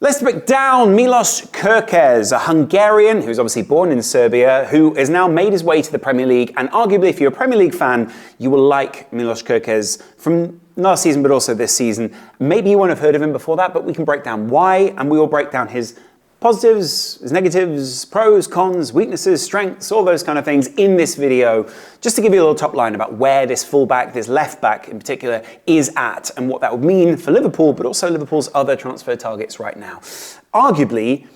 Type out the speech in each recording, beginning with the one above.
Let's break down Milos Kerkez, a Hungarian who's obviously born in Serbia, who has now made his way to the Premier League. And arguably, if you're a Premier League fan, you will like Milos Kerkez from last season, but also this season. Maybe you won't have heard of him before that, but we can break down why, and we will break down his positives, his negatives, pros, cons, weaknesses, strengths, all those kind of things in this video, just to give you a little top line about where this fullback, this left back in particular, is at and what that would mean for Liverpool, but also Liverpool's other transfer targets right now. Arguably,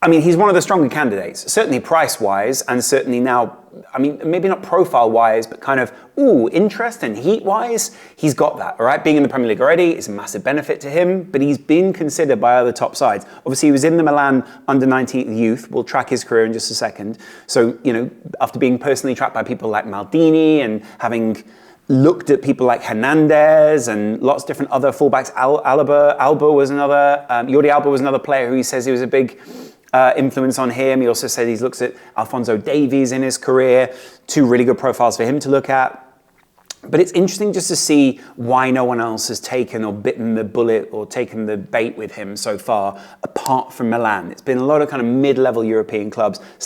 I mean, he's one of the stronger candidates, certainly price-wise, and certainly now, I mean, maybe not profile-wise, but kind of, interest and heat-wise, he's got that, all right? Being in the Premier League already is a massive benefit to him, but he's been considered by other top sides. Obviously, he was in the Milan under-19 youth. We'll track his career in just a second. So, you know, after being personally tracked by people like Maldini and having looked at people like Hernandez and lots of different other fullbacks, Alba was another, Jordi Alba was another player who he says he was a big influence on him. He also said he's looked at Alphonso Davies in his career, two really good profiles for him to look at. But it's interesting just to see why no one else has taken or bitten the bullet or taken the bait with him so far, apart from Milan. It's been a lot of kind of mid-level European clubs /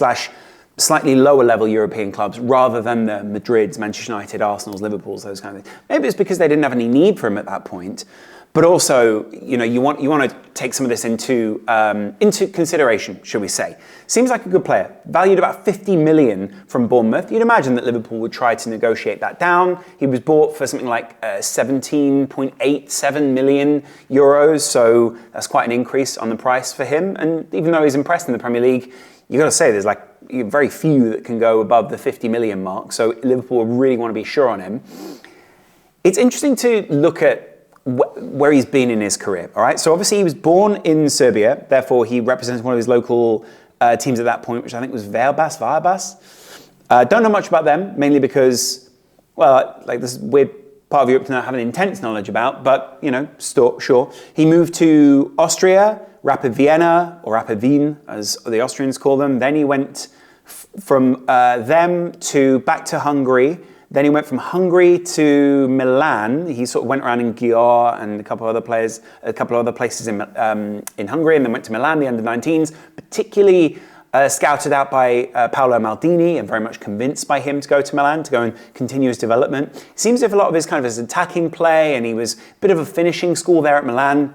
slightly lower level European clubs rather than the Madrids, Manchester United, Arsenals, Liverpools, those kind of things. Maybe it's because they didn't have any need for him at that point. But also, you know, you want to take some of this into consideration, shall we say. Seems like a good player. Valued about 50 million from Bournemouth. You'd imagine that Liverpool would try to negotiate that down. He was bought for something like 17.87 million euros. So that's quite an increase on the price for him. And even though he's impressed in the Premier League, you've got to say there's like very few that can go above the 50 million mark. So Liverpool really want to be sure on him. It's interesting to look at where he's been in his career, all right? So obviously he was born in Serbia, therefore he represents one of his local teams at that point, which I think was Varbas. Don't know much about them, mainly because, well, like this weird part of Europe to not have an intense knowledge about, but, you know, sure. He moved to Austria, Rapid Vienna, or Rapid Wien, as the Austrians call them. Then he went from them back to Hungary. Then he went from Hungary to Milan. He sort of went around in Győr and a couple of other places in Hungary, and then went to Milan, the under-19s, particularly scouted out by Paolo Maldini and very much convinced by him to go to Milan, to go and continue his development. It seems as if a lot of his kind of his attacking play, and he was a bit of a finishing school there at Milan.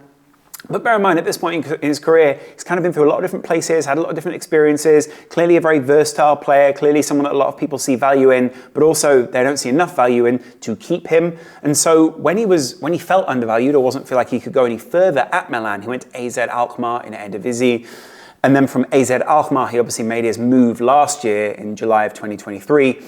But bear in mind, at this point in his career, he's kind of been through a lot of different places, had a lot of different experiences, clearly a very versatile player, clearly someone that a lot of people see value in, but also they don't see enough value in to keep him. And so when he felt undervalued or wasn't feel like he could go any further at Milan, he went to AZ Alkmaar in Eredivisie. And then from AZ Alkmaar, he obviously made his move last year in July of 2023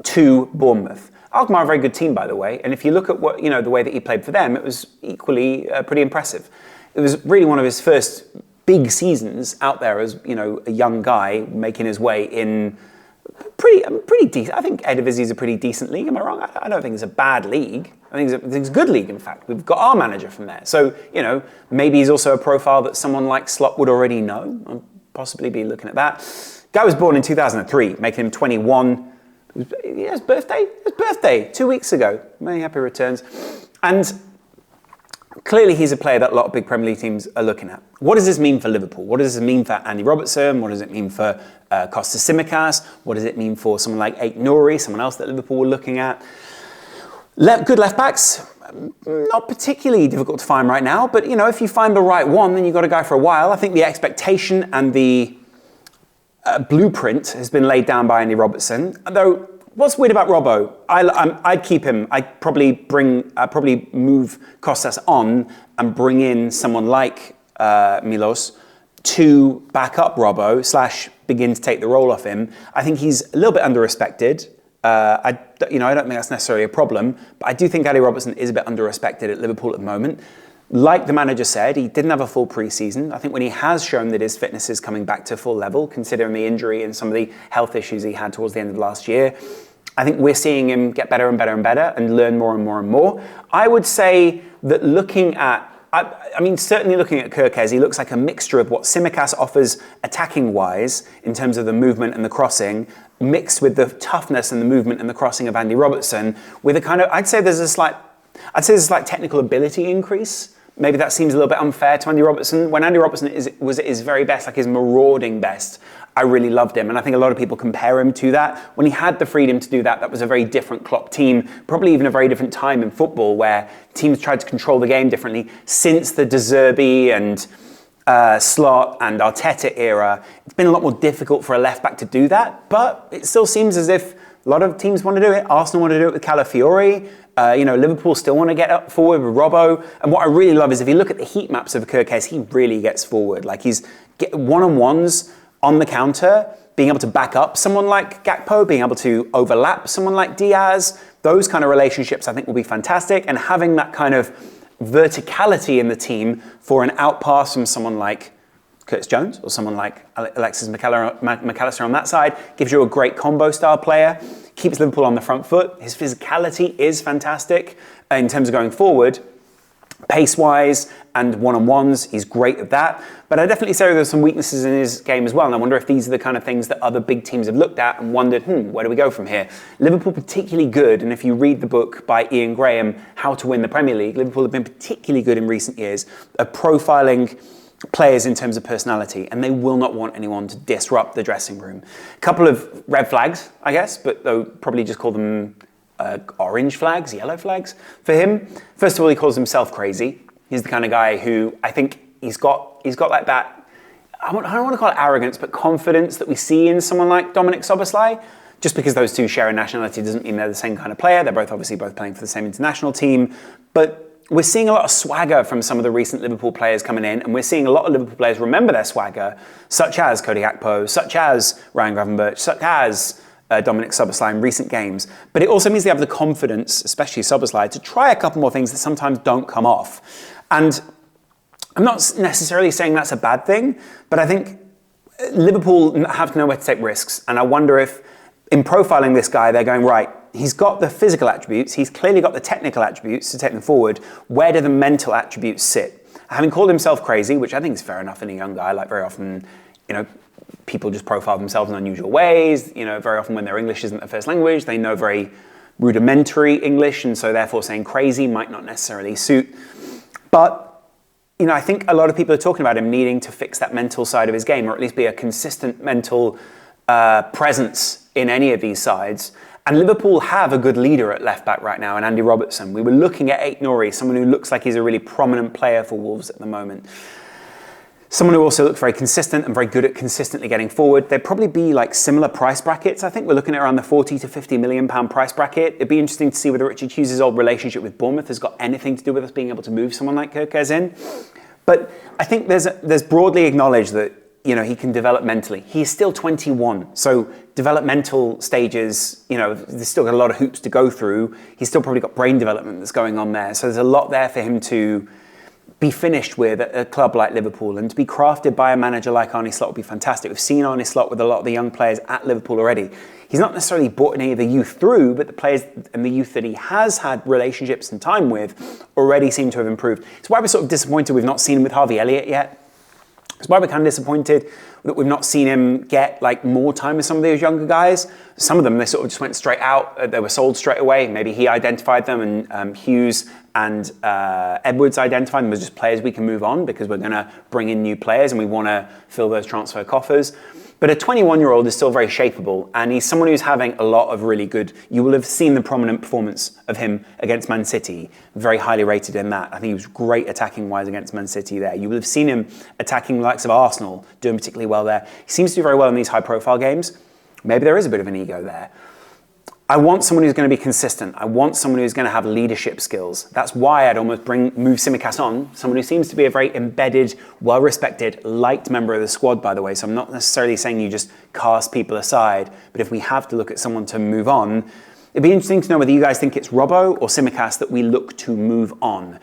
to Bournemouth. Alkmaar, a very good team, by the way. And if you look at the way that he played for them, it was equally pretty impressive. It was really one of his first big seasons out there as, you know, a young guy making his way in pretty decent. I think Eredivisie is a pretty decent league. Am I wrong? I don't think it's a bad league. I think it's a good league, in fact. We've got our manager from there. So, you know, maybe he's also a profile that someone like Slot would already know. I'll possibly be looking at that. Guy was born in 2003, making him 21. His birthday 2 weeks ago. Many happy returns. And clearly, he's a player that a lot of big Premier League teams are looking at. What does this mean for Liverpool? What does this mean for Andy Robertson? What does it mean for Kostas Tsimikas? What does it mean for someone like Ait Nouri, someone else that Liverpool were looking at? Good left backs, not particularly difficult to find right now, but, you know, if you find the right one, then you've got a guy for a while. I think the expectation and the blueprint has been laid down by Andy Robertson, though. What's weird about Robo? I'd keep him. I'd probably move Kostas on and bring in someone like Milos to back up Robo / begin to take the role off him. I think he's a little bit under-respected. I don't think that's necessarily a problem, but I do think Andy Robertson is a bit under-respected at Liverpool at the moment. Like the manager said, he didn't have a full pre-season. I think when he has shown that his fitness is coming back to full level, considering the injury and some of the health issues he had towards the end of last year, I think we're seeing him get better and better and better and learn more and more and more. I would say that certainly looking at Kerkez, he looks like a mixture of what Tsimikas offers attacking-wise in terms of the movement and the crossing, mixed with the toughness and the movement and the crossing of Andy Robertson, with a kind of, I'd say there's a slight technical ability increase, maybe that seems a little bit unfair to Andy Robertson. When Andy Robertson was at his very best, like his marauding best, I really loved him. And I think a lot of people compare him to that. When he had the freedom to do that, that was a very different Klopp team, probably even a very different time in football where teams tried to control the game differently. Since the De Zerbi and Slot and Arteta era, it's been a lot more difficult for a left-back to do that. But it still seems as if a lot of teams want to do it. Arsenal want to do it with Calafiori. Liverpool still want to get up forward with Robo. And what I really love is if you look at the heat maps of Kerkez, he really gets forward. Like he's one-on-ones on the counter, being able to back up someone like Gakpo, being able to overlap someone like Diaz. Those kind of relationships I think will be fantastic. And having that kind of verticality in the team for an outpass from someone like Curtis Jones or someone like Alexis McAllister on that side gives you a great combo style player, keeps Liverpool on the front foot. His physicality is fantastic in terms of going forward. Pace-wise and one-on-ones, he's great at that. But I definitely say there's some weaknesses in his game as well. And I wonder if these are the kind of things that other big teams have looked at and wondered, where do we go from here? Liverpool particularly good, and if you read the book by Ian Graham, How to Win the Premier League, Liverpool have been particularly good in recent years at profiling players in terms of personality, and they will not want anyone to disrupt the dressing room. A couple of red flags, I guess, but they'll probably just call them orange flags, yellow flags for him. First of all, he calls himself crazy. He's the kind of guy who I think he's got like that, I don't want to call it arrogance, but confidence that we see in someone like Dominic Szoboszlai. Just because those two share a nationality doesn't mean they're the same kind of player. They're both playing for the same international team. But we're seeing a lot of swagger from some of the recent Liverpool players coming in, and we're seeing a lot of Liverpool players remember their swagger, such as Cody Gakpo, such as Ryan Gravenberch, such as Dominic Szoboszlai in recent games. But it also means they have the confidence, especially Szoboszlai, to try a couple more things that sometimes don't come off. And I'm not necessarily saying that's a bad thing, but I think Liverpool have to know where to take risks. And I wonder if in profiling this guy, they're going, right, he's got the physical attributes, he's clearly got the technical attributes to take them forward. Where do the mental attributes sit? Having called himself crazy, which I think is fair enough in a young guy, like very often, people just profile themselves in unusual ways. Very often when their English isn't their first language, they know very rudimentary English, and so therefore saying crazy might not necessarily suit. But, I think a lot of people are talking about him needing to fix that mental side of his game, or at least be a consistent mental presence in any of these sides. And Liverpool have a good leader at left-back right now, in Andy Robertson. We were looking at Aït-Nouri, someone who looks like he's a really prominent player for Wolves at the moment. Someone who also looks very consistent and very good at consistently getting forward. They'd probably be like similar price brackets. I think we're looking at around the 40 to 50 million pound price bracket. It'd be interesting to see whether Richard Hughes' old relationship with Bournemouth has got anything to do with us being able to move someone like Kerkez in. But I think there's broadly acknowledged that he can develop mentally. He's still 21, so developmental stages, there's still got a lot of hoops to go through. He's still probably got brain development that's going on there. So there's a lot there for him to be finished with at a club like Liverpool, and to be crafted by a manager like Arne Slot would be fantastic. We've seen Arne Slot with a lot of the young players at Liverpool already. He's not necessarily brought any of the youth through, but the players and the youth that he has had relationships and time with already seem to have improved. It's why we're sort of disappointed we've not seen him with Harvey Elliott yet. It's why we're kind of disappointed that we've not seen him get more time with some of those younger guys. Some of them, they sort of just went straight out. They were sold straight away. Maybe he identified them, and Hughes and Edwards identified them as just players we can move on because we're going to bring in new players and we want to fill those transfer coffers. But a 21-year-old is still very shapeable, and he's someone who's having a lot of really good... You will have seen the prominent performance of him against Man City, very highly rated in that. I think he was great attacking-wise against Man City there. You will have seen him attacking the likes of Arsenal, doing particularly well there. He seems to do very well in these high-profile games. Maybe there is a bit of an ego there. I want someone who's going to be consistent. I want someone who's going to have leadership skills. That's why I'd almost move Tsimikas on, someone who seems to be a very embedded, well-respected, liked member of the squad, by the way. So I'm not necessarily saying you just cast people aside, but if we have to look at someone to move on, it'd be interesting to know whether you guys think it's Robo or Tsimikas that we look to move on.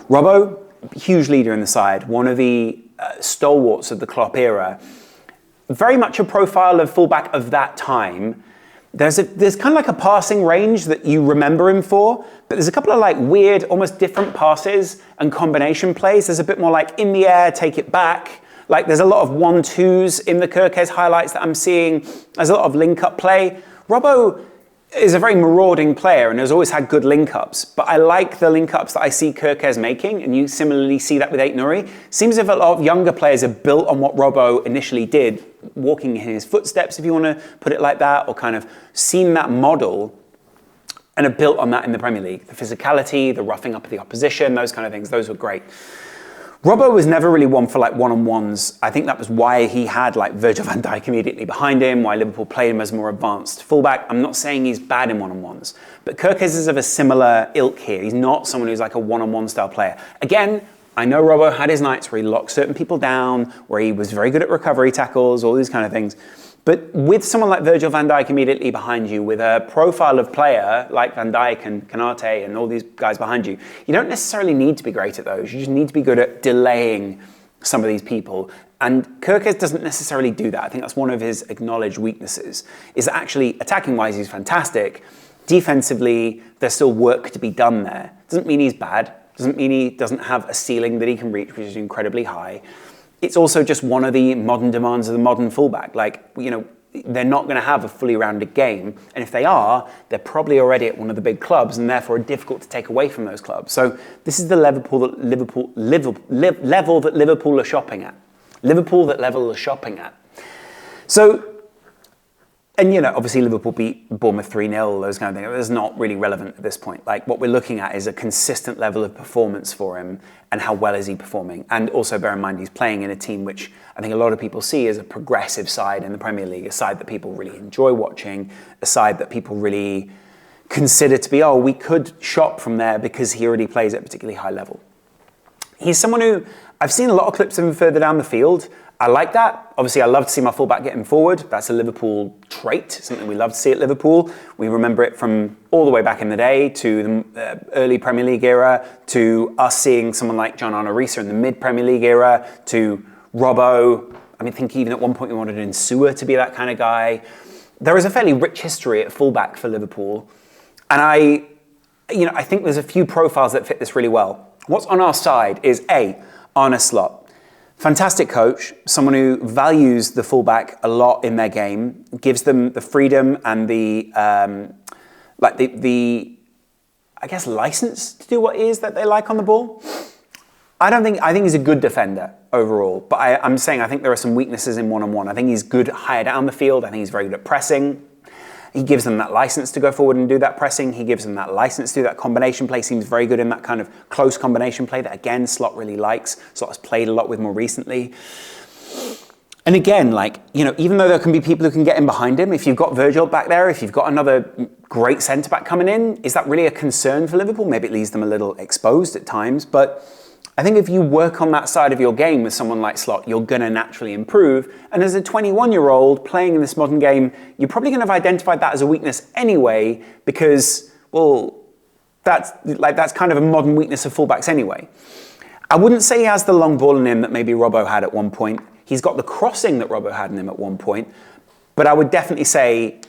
Robo, huge leader in the side, one of the stalwarts of the Klopp era, very much a profile of fullback of that time. There's kind of like a passing range that you remember him for, but there's a couple of weird, almost different passes and combination plays. There's a bit more in the air, take it back. There's a lot of 1-2s in the Kerkez highlights that I'm seeing. There's a lot of link-up play. Robo is a very marauding player and has always had good link-ups, but I like the link-ups that I see Kerkez making, and you similarly see that with Aït-Nouri. Seems as if a lot of younger players have built on what Robo initially did, walking in his footsteps, if you want to put it like that, or kind of seen that model and have built on that in the Premier League. The physicality, the roughing up of the opposition, those kind of things, those were great. Robo was never really one for like one-on-ones. I think that was why he had like Virgil van Dijk immediately behind him, why Liverpool played him as a more advanced fullback. I'm not saying he's bad in one-on-ones, but Kerkez is of a similar ilk here. He's not someone who's like a one-on-one style player. Again, I know Robo had his nights where he locked certain people down, where he was very good at recovery tackles, all these kind of things. But with someone like Virgil van Dijk immediately behind you, with a profile of player like Van Dijk and Konate and all these guys behind you, you don't necessarily need to be great at those. You just need to be good at delaying some of these people. And Kerkez doesn't necessarily do that. I think that's one of his acknowledged weaknesses, is that actually attacking-wise he's fantastic. Defensively, there's still work to be done there. Doesn't mean he's bad. Doesn't mean he doesn't have a ceiling that he can reach, which is incredibly high. It's also just one of the modern demands of the modern fullback. Like, you know, they're not going to have a fully rounded game. And if they are, they're probably already at one of the big clubs and therefore are difficult to take away from those clubs. So this is the level that Liverpool are shopping at. Liverpool that level are shopping at. So, and you know, obviously Liverpool beat Bournemouth 3-0, those kind of things. That's not really relevant at this point. Like, what we're looking at is a consistent level of performance for him and how well is he performing. And also bear in mind, he's playing in a team which I think a lot of people see as a progressive side in the Premier League, a side that people really enjoy watching, a side that people really consider to be, oh, we could shop from there because he already plays at a particularly high level. He's someone who, I've seen a lot of clips of him further down the field. I like that. Obviously, I love to see my fullback getting forward. That's a Liverpool trait, something we love to see at Liverpool. We remember it from all the way back in the day to the early Premier League era, to us seeing someone like John Arne Riise in the mid-Premier League era, to Robo. I mean, I think even at one point we wanted Insua to be that kind of guy. There is a fairly rich history at fullback for Liverpool. And I think there's a few profiles that fit this really well. What's on our side is Arne Slot. Fantastic coach, someone who values the fullback a lot in their game, gives them the freedom and the I guess license to do what it is that they like on the ball. I think he's a good defender overall, but I'm saying I think there are some weaknesses in one-on-one. I think he's good higher down the field. I think he's very good at pressing. He gives them that license to go forward and do that pressing. He gives them that license to do that combination play. Seems very good in that kind of close combination play that, again, Slot really likes. Slot has played a lot with more recently. And again, even though there can be people who can get in behind him, if you've got Virgil back there, if you've got another great centre-back coming in, is that really a concern for Liverpool? Maybe it leaves them a little exposed at times, but I think if you work on that side of your game with someone like Slot, you're going to naturally improve. And as a 21-year-old playing in this modern game, you're probably going to have identified that as a weakness anyway, because, well, that's kind of a modern weakness of fullbacks anyway. I wouldn't say he has the long ball in him that maybe Robo had at one point. He's got the crossing that Robo had in him at one point. But I would definitely say,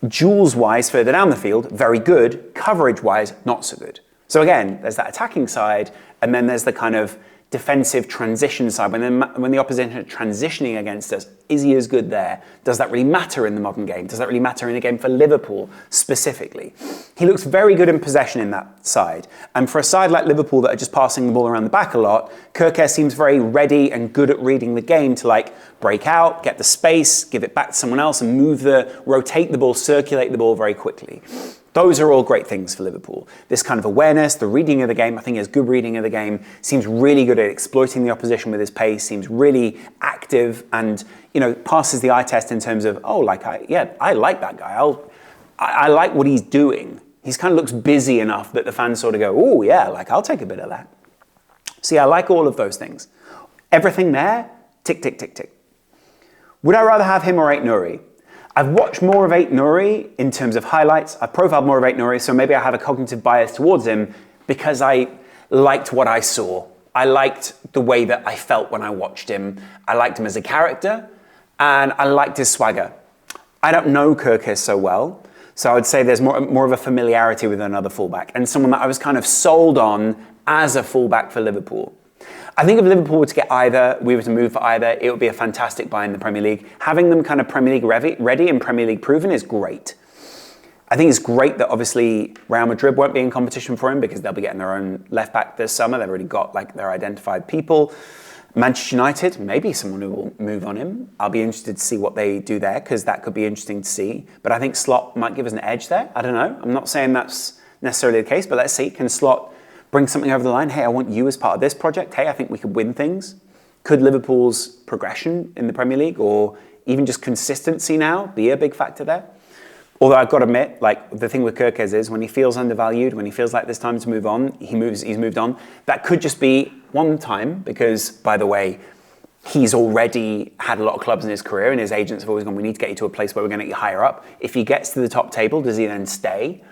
duels-wise, further down the field, very good. Coverage-wise, not so good. So again, there's that attacking side, and then there's the kind of defensive transition side. When the opposition are transitioning against us, is he as good there? Does that really matter in the modern game? Does that really matter in a game for Liverpool specifically? He looks very good in possession in that side. And for a side like Liverpool that are just passing the ball around the back a lot, Kerkez seems very ready and good at reading the game to break out, get the space, give it back to someone else and rotate the ball, circulate the ball very quickly. Those are all great things for Liverpool. This kind of awareness, the reading of the game, I think he has good reading of the game, seems really good at exploiting the opposition with his pace, seems really active and, passes the eye test in terms of, I like that guy. I like what he's doing. He kind of looks busy enough that the fans sort of go, oh yeah, I'll take a bit of that. So yeah, I like all of those things. Everything there, tick, tick, tick, tick. Would I rather have him or Aït-Nouri? I've watched more of Aït-Nouri in terms of highlights. I've profiled more of Aït-Nouri, so maybe I have a cognitive bias towards him because I liked what I saw. I liked the way that I felt when I watched him. I liked him as a character, and I liked his swagger. I don't know Kerkez so well, so I would say there's more of a familiarity with another fullback, and someone that I was kind of sold on as a fullback for Liverpool. I think if Liverpool were to get either, we were to move for either, it would be a fantastic buy in the Premier League. Having them kind of Premier League ready and Premier League proven is great. I think it's great that obviously Real Madrid won't be in competition for him because they'll be getting their own left back this summer. They've already got like their identified people. Manchester United, maybe someone who will move on him. I'll be interested to see what they do there because that could be interesting to see. But I think Slot might give us an edge there. I don't know. I'm not saying that's necessarily the case, but let's see. Can Slot bring something over the line? Hey, I want you as part of this project. Hey, I think we could win things. Could Liverpool's progression in the Premier League or even just consistency now be a big factor there? Although I've got to admit, like the thing with Kerkez is when he feels undervalued, when he feels like there's time to move on, he's moved on. That could just be one time because, by the way, he's already had a lot of clubs in his career and his agents have always gone, we need to get you to a place where we're going to get you higher up. If he gets to the top table, does he then stay?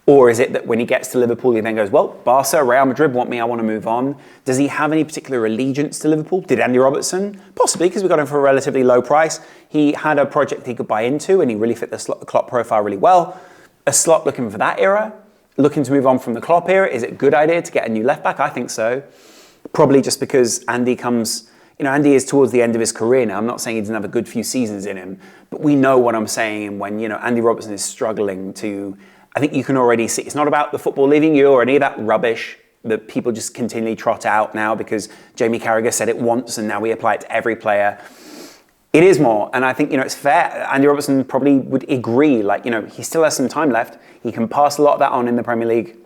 Or is it that when he gets to Liverpool, he then goes, well, Barca, Real Madrid want me, I want to move on. Does he have any particular allegiance to Liverpool? Did Andy Robertson? Possibly, because we got him for a relatively low price. He had a project he could buy into, and he really fit the Klopp profile really well. A Slot looking for that era, looking to move on from the Klopp era. Is it a good idea to get a new left back? I think so. Probably just because Andy comes... Andy is towards the end of his career now. I'm not saying he doesn't have a good few seasons in him, but we know what I'm saying when, Andy Robertson is struggling to... I think you can already see, it's not about the football leaving you or any of that rubbish that people just continually trot out now because Jamie Carragher said it once and now we apply it to every player. It is more, and I think, it's fair. Andy Robertson probably would agree, he still has some time left. He can pass a lot of that on in the Premier League.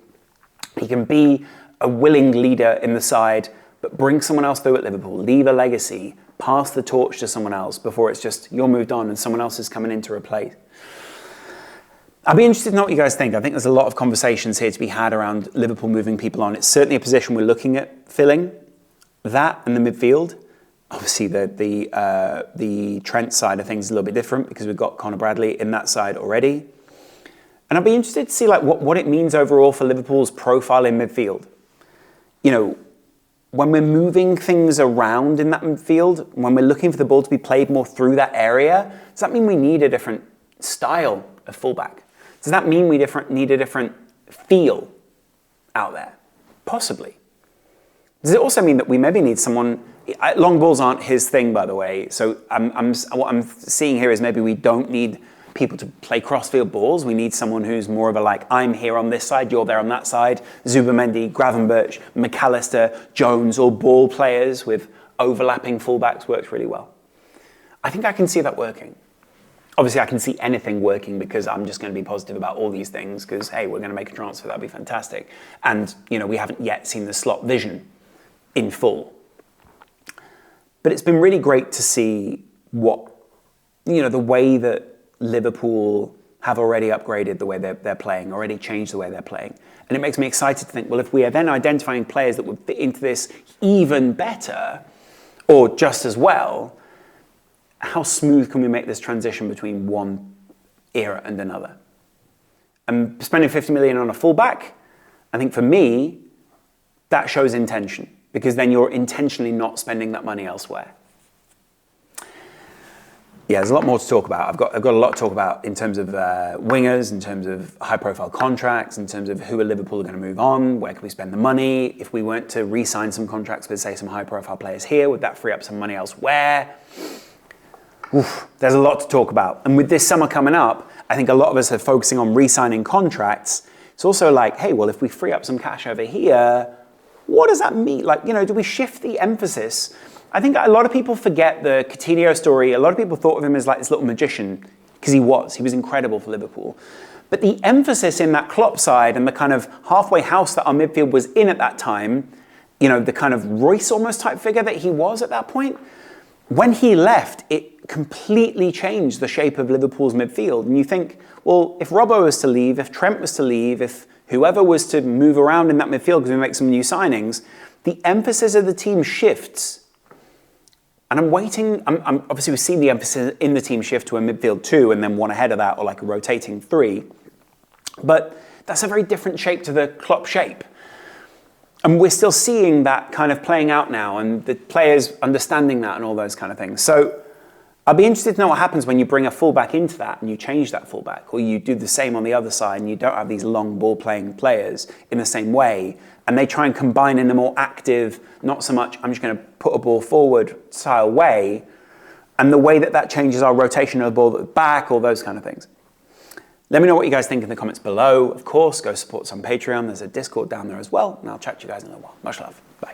He can be a willing leader in the side, but bring someone else through at Liverpool, leave a legacy, pass the torch to someone else before it's just you're moved on and someone else is coming in to replace. I'd be interested to know what you guys think. I think there's a lot of conversations here to be had around Liverpool moving people on. It's certainly a position we're looking at filling. That and the midfield. Obviously, the Trent side of things is a little bit different because we've got Conor Bradley in that side already. And I'd be interested to see what it means overall for Liverpool's profile in midfield. When we're moving things around in that midfield, when we're looking for the ball to be played more through that area, does that mean we need a different style of fullback? Does that mean we need a different feel out there? Possibly. Does it also mean that we maybe need someone... Long balls aren't his thing, by the way. So what I'm seeing here is maybe we don't need people to play crossfield balls. We need someone who's more of a I'm here on this side, you're there on that side. Zubimendi, Gravenberch, McAllister, Jones, all ball players with overlapping fullbacks works really well. I think I can see that working. Obviously, I can see anything working because I'm just going to be positive about all these things because, hey, we're going to make a transfer. That'd be fantastic. And, we haven't yet seen the Slot vision in full. But it's been really great to see the way that Liverpool have already upgraded the way they're playing, already changed the way they're playing. And it makes me excited to think, well, if we are then identifying players that would fit into this even better or just as well, how smooth can we make this transition between one era and another? And spending 50 million on a fullback, I think for me, that shows intention because then you're intentionally not spending that money elsewhere. Yeah, there's a lot more to talk about. I've got a lot to talk about in terms of wingers, in terms of high-profile contracts, in terms of who are Liverpool going to move on, where can we spend the money? If we weren't to re-sign some contracts with, say, some high-profile players here, would that free up some money elsewhere? Oof, there's a lot to talk about. And with this summer coming up, I think a lot of us are focusing on re-signing contracts. It's also hey, well, if we free up some cash over here, what does that mean? Do we shift the emphasis? I think a lot of people forget the Coutinho story. A lot of people thought of him as this little magician because he was incredible for Liverpool. But the emphasis in that Klopp side and the kind of halfway house that our midfield was in at that time, the kind of Royce almost type figure that he was at that point, when he left, it completely changed the shape of Liverpool's midfield. And you think, well, if Robo was to leave, if Trent was to leave, if whoever was to move around in that midfield because we make some new signings, the emphasis of the team shifts. And I'm waiting, obviously we've seen the emphasis in the team shift to a midfield 2 and then one ahead of that or a rotating 3. But that's a very different shape to the Klopp shape. And we're still seeing that kind of playing out now and the players understanding that and all those kind of things. So I'd be interested to know what happens when you bring a fullback into that and you change that fullback or you do the same on the other side and you don't have these long ball playing players in the same way and they try and combine in a more active, not so much I'm just going to put a ball forward style way and the way that changes our rotation of the ball at the back, all those kind of things. Let me know what you guys think in the comments below. Of course, go support us on Patreon. There's a Discord down there as well, and I'll chat to you guys in a little while. Much love. Bye.